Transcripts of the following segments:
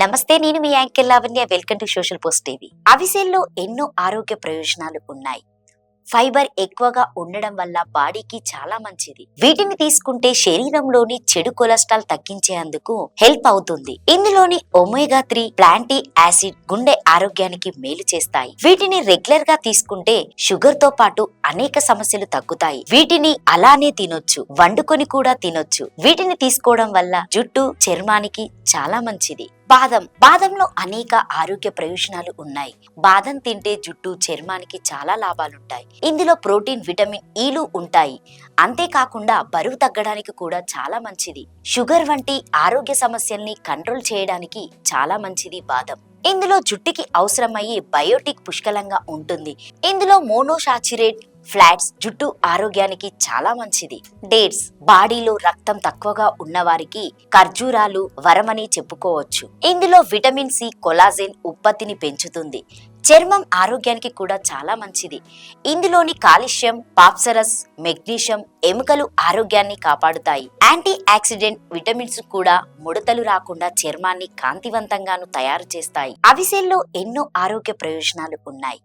నమస్తే, నేను మీ anchor Lavanya. Welcome to social post TV. అవిసెల్లో ఎన్నో ఆరోగ్య ప్రయోజనాలు ఉన్నాయి. ఫైబర్ ఎక్కువగా ఉండడం వల్ల బాడీకి చాలా మంచిది. వీటిని తీసుకుంటే శరీరంలోని చెడు కొలెస్ట్రాల్ తగ్గించేందుకు హెల్ప్ అవుతుంది. ఇందులోని ఒమేగా 3 ప్లాంటీ యాసిడ్ గుండె ఆరోగ్యానికి మేలు చేస్తాయి. వీటిని రెగ్యులర్ గా తీసుకుంటే షుగర్ తో పాటు అనేక సమస్యలు తగ్గుతాయి. వీటిని అలానే తినొచ్చు, వండుకొని కూడా తినొచ్చు. వీటిని తీసుకోవడం వల్ల జుట్టు, చర్మానికి చాలా మంచిది. బాదంలో అనేక ఆరోగ్య ప్రయోజనాలు ఉన్నాయి. బాదం తింటే జుట్టు, చర్మానికి చాలా లాభాలుంటాయి. ఇందులో ప్రోటీన్, విటమిన్ ఈలు ఉంటాయి. అంతేకాకుండా బరువు తగ్గడానికి కూడా చాలా మంచిది. షుగర్ వంటి ఆరోగ్య సమస్యల్ని కంట్రోల్ చేయడానికి చాలా మంచిది బాదం. ఇందులో జుట్టుకి అవసరమయ్యే బయోటిక్ పుష్కలంగా ఉంటుంది. ఇందులో మోనోసాచురేట్ ఫ్లాట్స్ జుట్టు ఆరోగ్యానికి చాలా మంచిది. డేట్స్ బాడీలో రక్తం తక్కువగా ఉన్నవారికి ఖర్జూరాలు వరమని చెప్పుకోవచ్చు. ఇందులో విటమిన్ సి, కొలాజెన్ ఉత్పత్తిని పెంచుతుంది. చర్మం ఆరోగ్యానికి కూడా చాలా మంచిది. ఇందులోని కాల్షియం, ఫాస్ఫరస్, మెగ్నీషియం ఎముకలు ఆరోగ్యాన్ని కాపాడుతాయి. యాంటీ ఆక్సిడెంట్ విటమిన్స్ కూడా ముడతలు రాకుండా చర్మాన్ని కాంతివంతంగాను తయారు చేస్తాయి. అవిసెల్లో ఎన్నో ఆరోగ్య ప్రయోజనాలు ఉన్నాయి.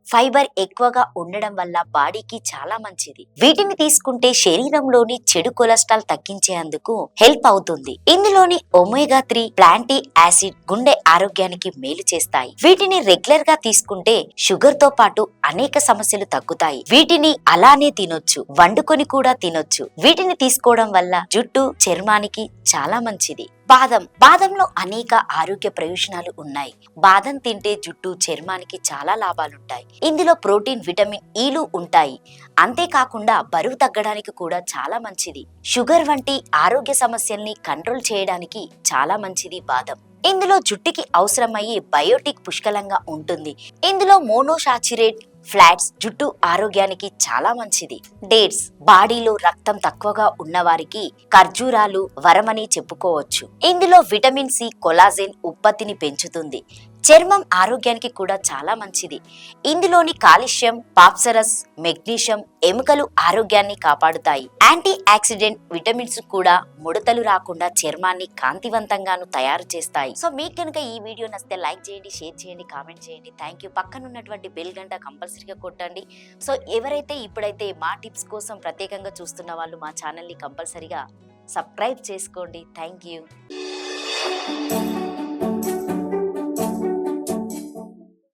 ఫైబర్ ఎక్కువగా ఉండడం వల్ల బాడీకి చాలా మంచిది. వీటిని తీసుకుంటే శరీరంలోని చెడు కొలెస్ట్రాల్ తగ్గించేందుకు హెల్ప్ అవుతుంది. ఇందులోని ఒమేగా 3 ప్లాంటీ యాసిడ్ గుండె ఆరోగ్యానికి మేలు చేస్తాయి. వీటిని రెగ్యులర్ గా తీసుకుంటే షుగర్ తో పాటు అనేక సమస్యలు తగ్గుతాయి. వీటిని అలానే తినొచ్చు, వండుకొని కూడా తినొచ్చు. వీటిని తీసుకోవడం వల్ల జుట్టు, చర్మానికి చాలా మంచిది. బాదంలో అనేక ఆరోగ్య ప్రయోజనాలు ఉన్నాయి. బాదం తింటే జుట్టు, చర్మానికి చాలా లాభాలుంటాయి. ఇందులో ప్రోటీన్, విటమిన్ ఈలు ఉంటాయి. అంతేకాకుండా బరువు తగ్గడానికి కూడా చాలా మంచిది. షుగర్ వంటి ఆరోగ్య సమస్యల్ని కంట్రోల్ చేయడానికి చాలా మంచిది బాదం. ఇందులో జుట్టుకి అవసరమయ్యే బయోటిక్ పుష్కలంగా ఉంటుంది. ఇందులో మోనోసాచురేట్ ఫ్లాట్స్ జుట్టు ఆరోగ్యానికి చాలా మంచిది. డేట్స్ బాడీలో రక్తం తక్కువగా ఉన్నవారికి ఖర్జూరాలు వరమని చెప్పుకోవచ్చు. ఇందులో విటమిన్ సి, కొలాజెన్ ఉత్పత్తిని పెంచుతుంది. చర్మం ఆరోగ్యానికి కూడా చాలా మంచిది. ఇందులోని కాల్షియం, ఫాస్ఫరస్, మెగ్నీషియం ఎముకలు ఆరోగ్యాన్ని కాపాడుతాయి. యాంటీ ఆక్సిడెంట్ విటమిన్స్ కూడా ముడతలు రాకుండా చర్మాన్ని కాంతివంతంగాను తయారు చేస్తాయి. సో మీకు కనుక ఈ వీడియో నచ్చితే లైక్ చేయండి, షేర్ చేయండి, కామెంట్ చేయండి. Thank you. పక్కనున్నటువంటి బెల్ గంట కంపల్సరీగా కొట్టండి. సో ఎవరైతే ఇప్పుడైతే మా టిప్స్ కోసం ప్రత్యేకంగా చూస్తున్న వాళ్ళు మా ఛానల్ని కంపల్సరీగా సబ్స్క్రైబ్ చేసుకోండి. Thank you.